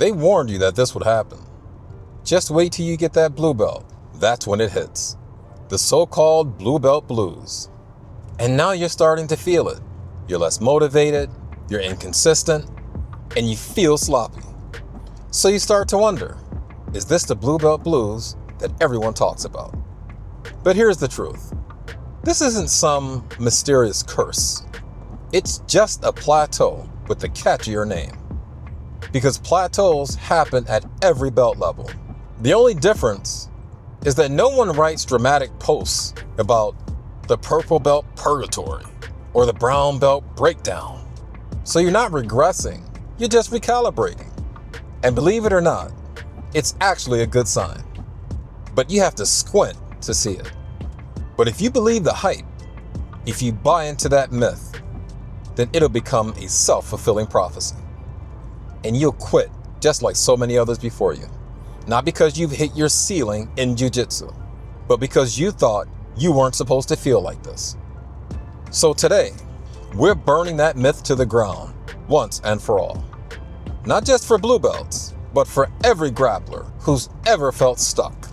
They warned you that this would happen. Just wait till you get that blue belt. That's when it hits. The so-called blue belt blues. And now you're starting to feel it. You're less motivated, you're inconsistent, and you feel sloppy. So you start to wonder, is this the blue belt blues that everyone talks about? But here's the truth. This isn't some mysterious curse. It's just a plateau with a catchier name. Because plateaus happen at every belt level. The only difference is that no one writes dramatic posts about the purple belt purgatory or the brown belt breakdown. So you're not regressing, you're just recalibrating. And believe it or not, it's actually a good sign. But you have to squint to see it. But if you believe the hype, if you buy into that myth, then it'll become a self-fulfilling prophecy. And you'll quit just like so many others before you. Not because you've hit your ceiling in Jiu-Jitsu, but because you thought you weren't supposed to feel like this. So today, we're burning that myth to the ground once and for all. Not just for blue belts, but for every grappler who's ever felt stuck.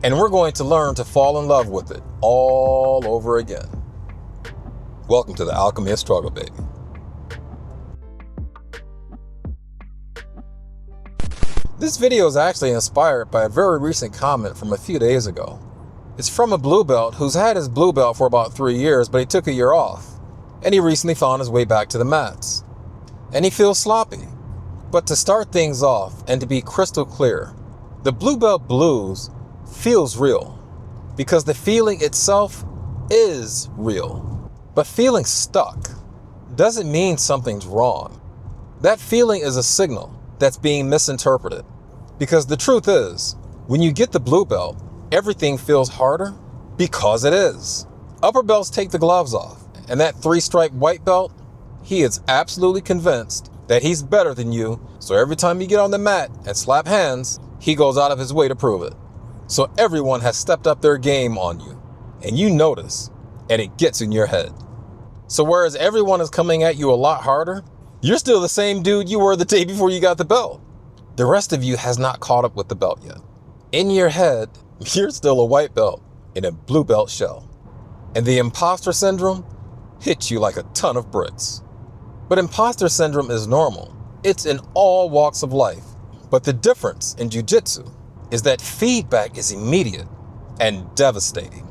And we're going to learn to fall in love with it all over again. Welcome to the Alchemy of Struggle, baby. This video is actually inspired by a very recent comment from a few days ago. It's from a blue belt who's had his blue belt for about 3 years, but he took a year off. And he recently found his way back to the mats. And he feels sloppy. But to start things off and to be crystal clear, the blue belt blues feels real. Because the feeling itself is real. But feeling stuck doesn't mean something's wrong. That feeling is a signal that's being misinterpreted. Because the truth is, when you get the blue belt, everything feels harder because it is. Upper belts take the gloves off, and that 3-stripe white belt, he is absolutely convinced that he's better than you, so every time you get on the mat and slap hands, he goes out of his way to prove it. So everyone has stepped up their game on you, and you notice, and it gets in your head. So whereas everyone is coming at you a lot harder, you're still the same dude you were the day before you got the belt. The rest of you has not caught up with the belt yet. In your head, you're still a white belt in a blue belt shell. And the imposter syndrome hits you like a ton of bricks. But imposter syndrome is normal. It's in all walks of life. But the difference in Jiu-Jitsu is that feedback is immediate and devastating.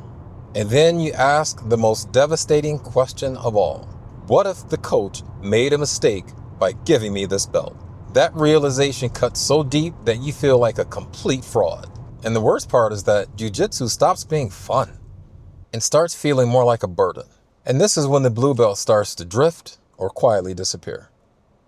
And then you ask the most devastating question of all. What if the coach made a mistake by giving me this belt? That realization cuts so deep that you feel like a complete fraud. And the worst part is that Jiu-Jitsu stops being fun and starts feeling more like a burden. And this is when the blue belt starts to drift or quietly disappear.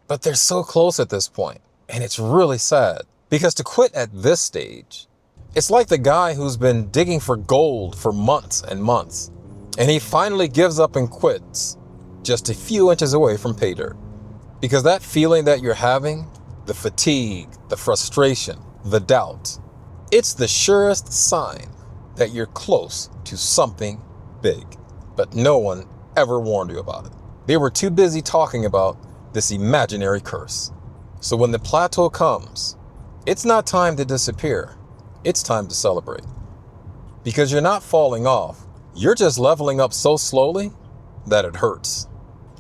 But they're so close at this point, and it's really sad. Because to quit at this stage, it's like the guy who's been digging for gold for months and months, and he finally gives up and quits just a few inches away from pay dirt. Because that feeling that you're having, the fatigue, the frustration, the doubt, it's the surest sign that you're close to something big. But no one ever warned you about it. They were too busy talking about this imaginary curse. So when the plateau comes, it's not time to disappear. It's time to celebrate. Because you're not falling off. You're just leveling up so slowly that it hurts.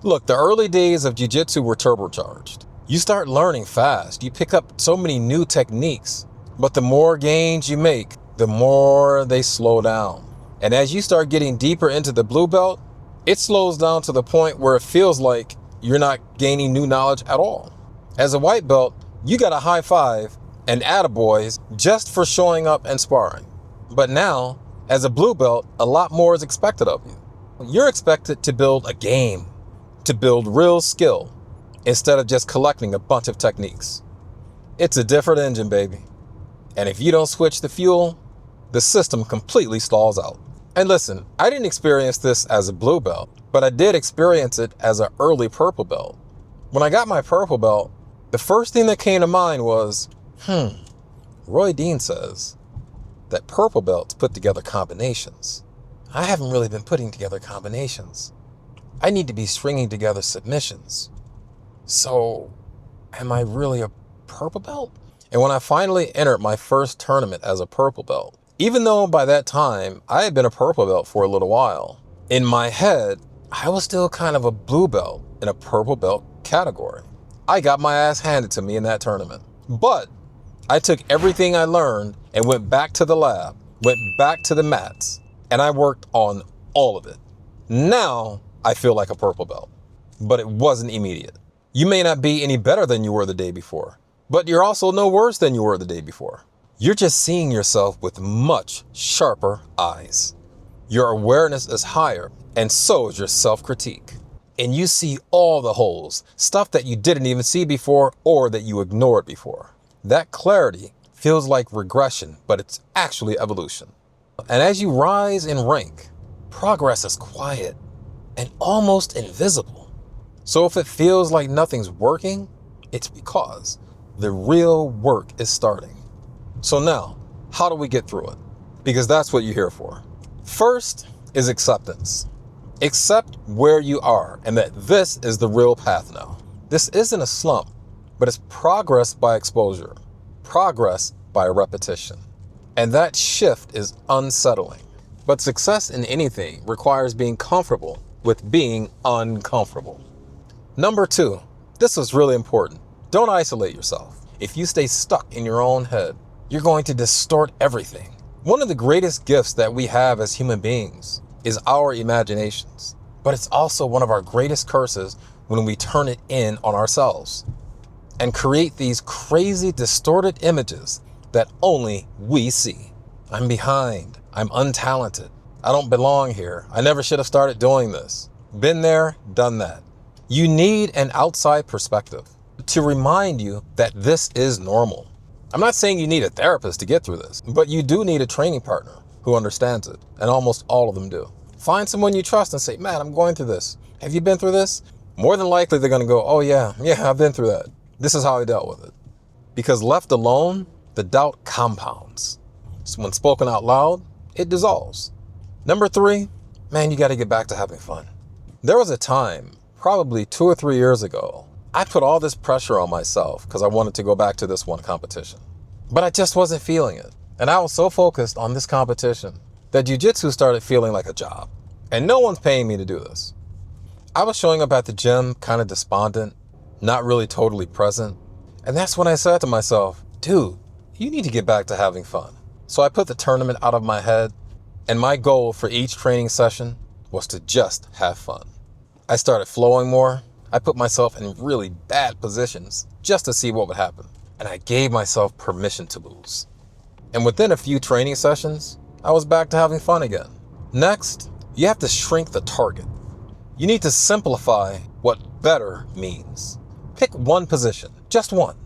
Look, the early days of Jiu-Jitsu were turbocharged. You start learning fast. You pick up so many new techniques. But the more gains you make, the more they slow down. And as you start getting deeper into the blue belt, it slows down to the point where it feels like you're not gaining new knowledge at all. As a white belt, you got a high five and attaboys just for showing up and sparring. But now, as a blue belt, a lot more is expected of you. You're expected to build a game, to build real skill, instead of just collecting a bunch of techniques. It's a different engine, baby. And if you don't switch the fuel, the system completely stalls out. And listen, I didn't experience this as a blue belt, but I did experience it as an early purple belt. When I got my purple belt, the first thing that came to mind was, Roy Dean says that purple belts put together combinations. I haven't really been putting together combinations. I need to be stringing together submissions. So, am I really a purple belt? And when I finally entered my first tournament as a purple belt, even though by that time I had been a purple belt for a little while, in my head, I was still kind of a blue belt in a purple belt category. I got my ass handed to me in that tournament. But I took everything I learned and went back to the lab, went back to the mats, and I worked on all of it. Now I feel like a purple belt, but it wasn't immediate. You may not be any better than you were the day before, but you're also no worse than you were the day before. You're just seeing yourself with much sharper eyes. Your awareness is higher, and so is your self-critique. And you see all the holes, stuff that you didn't even see before or that you ignored before. That clarity feels like regression, but it's actually evolution. And as you rise in rank, progress is quiet and almost invisible. So if it feels like nothing's working, it's because the real work is starting. So now, how do we get through it? Because that's what you're here for. First is acceptance. Accept where you are and that this is the real path now. This isn't a slump, but it's progress by exposure, progress by repetition. And that shift is unsettling. But success in anything requires being comfortable with being uncomfortable. Number 2, this is really important. Don't isolate yourself. If you stay stuck in your own head, you're going to distort everything. One of the greatest gifts that we have as human beings is our imaginations, but it's also one of our greatest curses when we turn it in on ourselves and create these crazy distorted images that only we see. I'm behind. I'm untalented. I don't belong here. I never should have started doing this. Been there, done that. You need an outside perspective to remind you that this is normal. I'm not saying you need a therapist to get through this, but you do need a training partner who understands it, and almost all of them do. Find someone you trust and say, man, I'm going through this. Have you been through this? More than likely, they're going to go, oh yeah, I've been through that. This is how I dealt with it. Because left alone, the doubt compounds. So when spoken out loud, it dissolves. Number 3, man, you got to get back to having fun. There was a time, probably 2 or 3 years ago, I put all this pressure on myself because I wanted to go back to this one competition. But I just wasn't feeling it. And I was so focused on this competition that Jiu-Jitsu started feeling like a job. And no one's paying me to do this. I was showing up at the gym kind of despondent, not really totally present. And that's when I said to myself, dude, you need to get back to having fun. So I put the tournament out of my head, and my goal for each training session was to just have fun. I started flowing more. I put myself in really bad positions just to see what would happen. And I gave myself permission to lose. And within a few training sessions, I was back to having fun again. Next, you have to shrink the target. You need to simplify what better means. Pick one position, just one.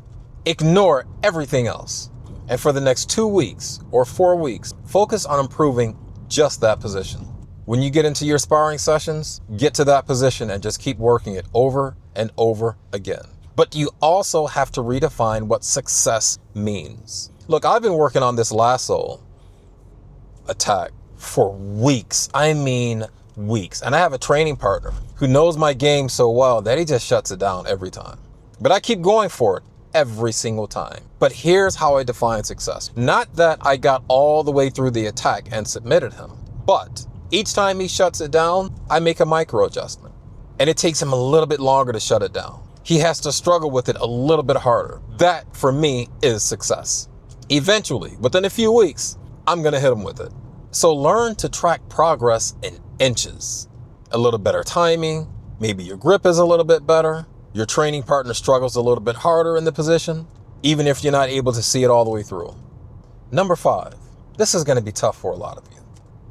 Ignore everything else. And for the next 2 weeks or 4 weeks, focus on improving just that position. When you get into your sparring sessions, get to that position and just keep working it over and over again. But you also have to redefine what success means. Look, I've been working on this lasso attack for weeks. I mean weeks. And I have a training partner who knows my game so well that he just shuts it down every time. But I keep going for it every single time. But here's how I define success. Not that I got all the way through the attack and submitted him, but each time he shuts it down, I make a micro adjustment. And it takes him a little bit longer to shut it down. He has to struggle with it a little bit harder. That, for me, is success. Eventually, within a few weeks, I'm going to hit him with it. So learn to track progress in inches. A little better timing. Maybe your grip is a little bit better. Your training partner struggles a little bit harder in the position, even if you're not able to see it all the way through. Number 5. This is going to be tough for a lot of you.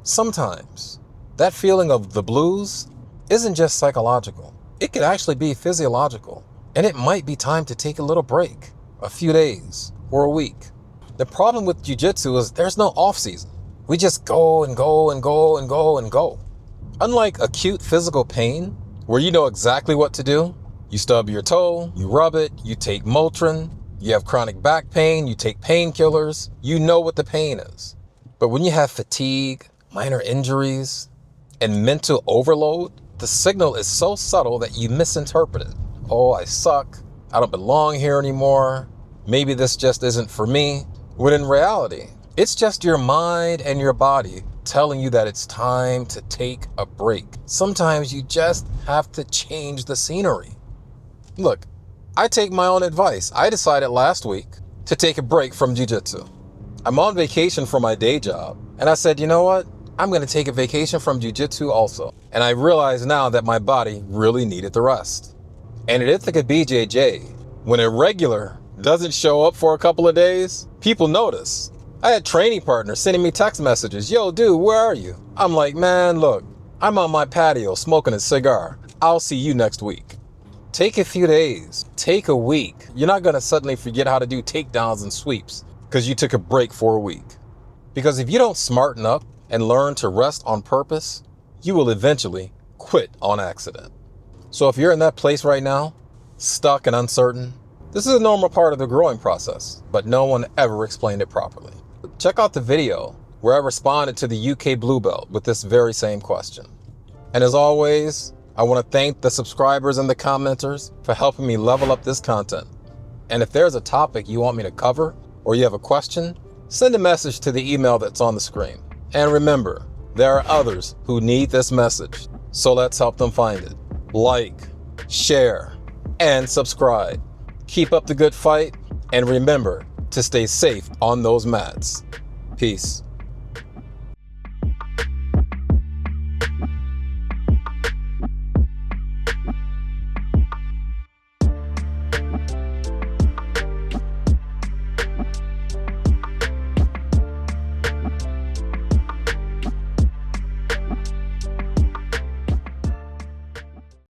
Sometimes that feeling of the blues isn't just psychological. It could actually be physiological. And it might be time to take a little break, a few days or a week. The problem with jiu-jitsu is there's no off season. We just go and go and go and go and go. Unlike acute physical pain, where you know exactly what to do, you stub your toe, you rub it, you take Motrin, you have chronic back pain, you take painkillers, you know what the pain is. But when you have fatigue, minor injuries, and mental overload, the signal is so subtle that you misinterpret it. Oh, I suck. I don't belong here anymore. maybe this just isn't for me, when in reality, it's just your mind and your body telling you that it's time to take a break. Sometimes you just have to change the scenery. Look, I take my own advice. I decided last week to take a break from Jiu-Jitsu. I'm on vacation from my day job, and I said, you know what? I'm going to take a vacation from Jiu-Jitsu also. And I realize now that my body really needed the rest. And it is like a BJJ. When a regular doesn't show up for a couple of days, people notice. I had training partners sending me text messages. Yo, dude, where are you? I'm like, man, look, I'm on my patio smoking a cigar. I'll see you next week. Take a few days. Take a week. You're not going to suddenly forget how to do takedowns and sweeps because you took a break for a week. Because if you don't smarten up and learn to rest on purpose, you will eventually quit on accident. So if you're in that place right now, stuck and uncertain, this is a normal part of the growing process, but no one ever explained it properly. Check out the video where I responded to the UK Blue Belt with this very same question. And as always, I want to thank the subscribers and the commenters for helping me level up this content. And if there's a topic you want me to cover or you have a question, send a message to the email that's on the screen. And remember, there are others who need this message, so let's help them find it. Like, share, and subscribe. Keep up the good fight, and remember to stay safe on those mats. Peace.